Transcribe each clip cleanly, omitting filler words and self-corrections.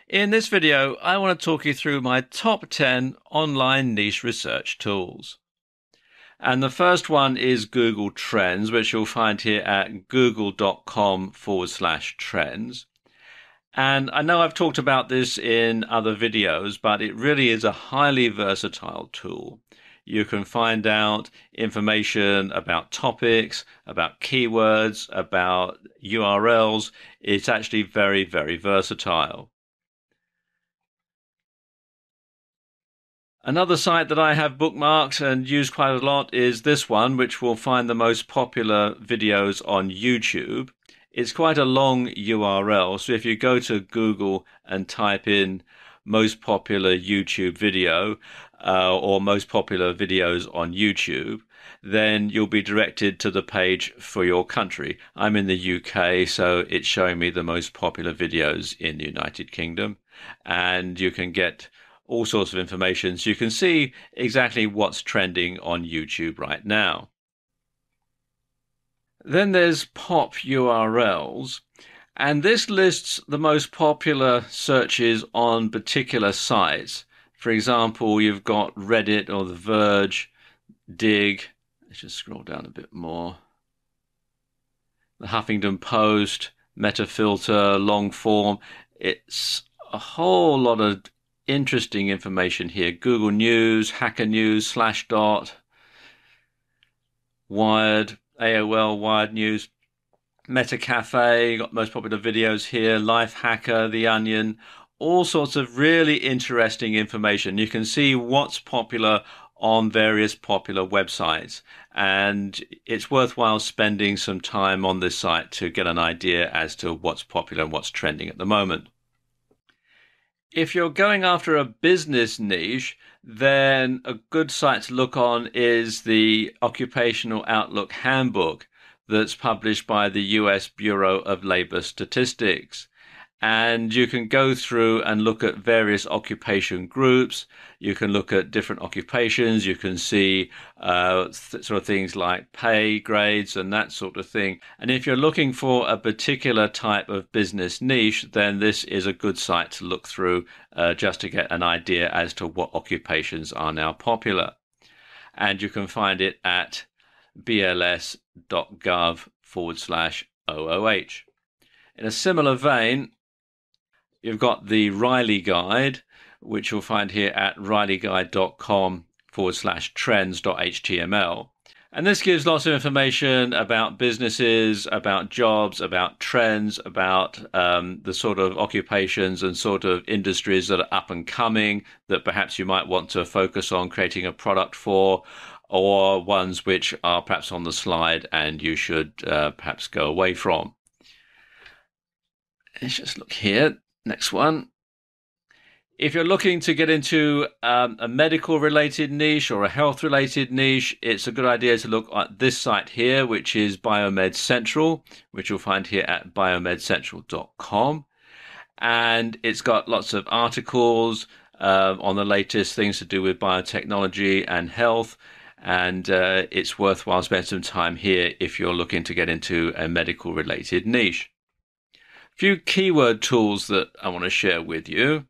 In this video, I want to talk you through my top 10 online niche research tools. And the first one is Google Trends, which you'll find here at google.com/trends. And I know I've talked about this in other videos, but it really is a highly versatile tool. You can find out information about topics, about keywords, about URLs. It's actually very, very versatile. Another site that I have bookmarked and use quite a lot is this one, which will find the most popular videos on YouTube. It's quite a long URL, so if you go to Google and type in most popular YouTube video or most popular videos on YouTube, then you'll be directed to the page for your country. I'm in the UK, so it's showing me the most popular videos in the United Kingdom, and you can get all sorts of information so you can see exactly what's trending on YouTube right now. Then there's pop URLs, and this lists the most popular searches on particular sites. For example, you've got Reddit or The Verge, Dig. Let's just scroll down a bit more. The Huffington Post, Metafilter, Longform. It's a whole lot of interesting information here. Google News, Hacker News, Slashdot, Wired, AOL, Wired News, Meta Cafe, got most popular videos here, Life Hacker, The Onion, all sorts of really interesting information. You can see what's popular on various popular websites, and it's worthwhile spending some time on this site to get an idea as to what's popular and what's trending at the moment. If you're going after a business niche, then a good site to look on is the Occupational Outlook Handbook that's published by the US Bureau of Labor Statistics. And you can go through and look at various occupation groups. You can look at different occupations. You can see sort of things like pay grades and that sort of thing. And if you're looking for a particular type of business niche, then this is a good site to look through just to get an idea as to what occupations are now popular. And you can find it at bls.gov/OOH. In a similar vein, you've got the Riley Guide, which you'll find here at rileyguide.com/trends.html. And this gives lots of information about businesses, about jobs, about trends, about the sort of occupations and sort of industries that are up and coming that perhaps you might want to focus on creating a product for, or ones which are perhaps on the slide and you should perhaps go away from. Let's just look here. Next one. If you're looking to get into a medical related niche or a health related niche, it's a good idea to look at this site here, which is Biomed Central, which you'll find here at biomedcentral.com. And it's got lots of articles on the latest things to do with biotechnology and health. And it's worthwhile spending some time here if you're looking to get into a medical related niche. Few keyword tools that I want to share with you.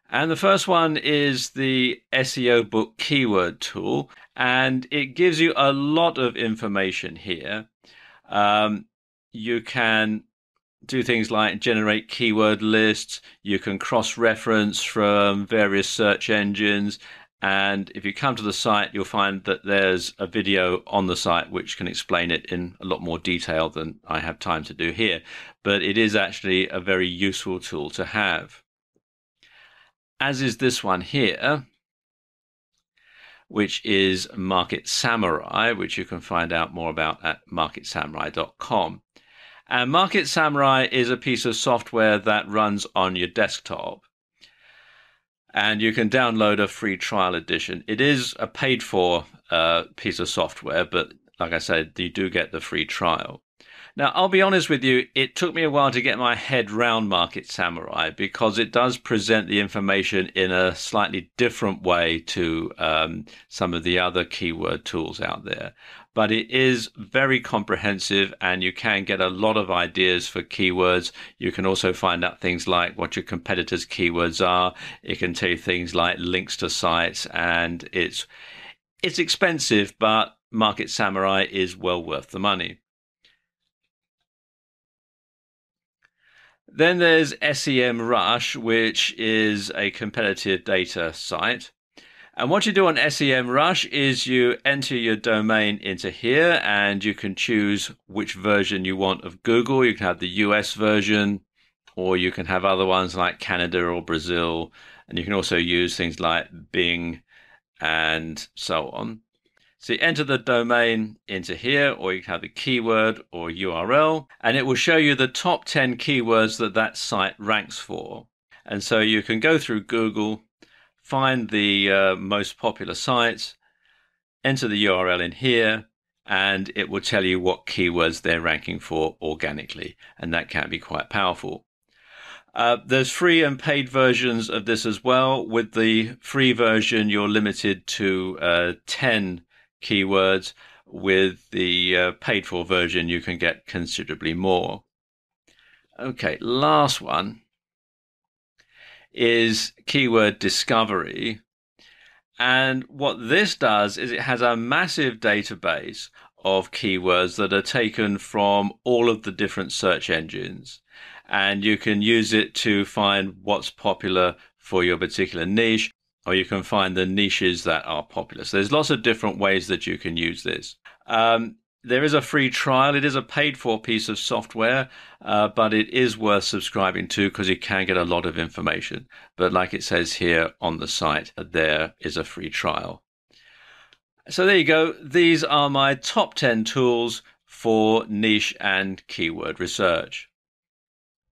And the first one is the SEO Book keyword tool, and it gives you a lot of information here. You can do things like generate keyword lists. You can cross-reference from various search engines. And if you come to the site, you'll find that there's a video on the site which can explain it in a lot more detail than I have time to do here. But it is actually a very useful tool to have. As is this one here, which is Market Samurai, which you can find out more about at marketsamurai.com. And Market Samurai is a piece of software that runs on your desktop. And you can download a free trial edition. It is a paid-for piece of software, but like I said, you do get the free trial. Now, I'll be honest with you, it took me a while to get my head round Market Samurai because it does present the information in a slightly different way to some of the other keyword tools out there. But it is very comprehensive and you can get a lot of ideas for keywords. You can also find out things like what your competitors' keywords are. It can tell you things like links to sites, and it's expensive, but Market Samurai is well worth the money. Then there's SEM Rush, which is a competitive data site. And what you do on SEM Rush is you enter your domain into here and you can choose which version you want of Google. You can have the US version, or you can have other ones like Canada or Brazil. And you can also use things like Bing and so on. So you enter the domain into here, or you can have the keyword or URL, and it will show you the top 10 keywords that that site ranks for. And so you can go through Google, find the most popular sites, enter the URL in here, and it will tell you what keywords they're ranking for organically. And that can be quite powerful. There's free and paid versions of this as well. With the free version, you're limited to 10 keywords. With the paid for version, you can get considerably more. Okay, last one is keyword discovery. And what this does is it has a massive database of keywords that are taken from all of the different search engines. And you can use it to find what's popular for your particular niche, or you can find the niches that are popular. So there's lots of different ways that you can use this. There is a free trial. It is a paid for piece of software, but it is worth subscribing to because you can get a lot of information. But like it says here on the site, there is a free trial. So there you go. These are my top 10 tools for niche and keyword research.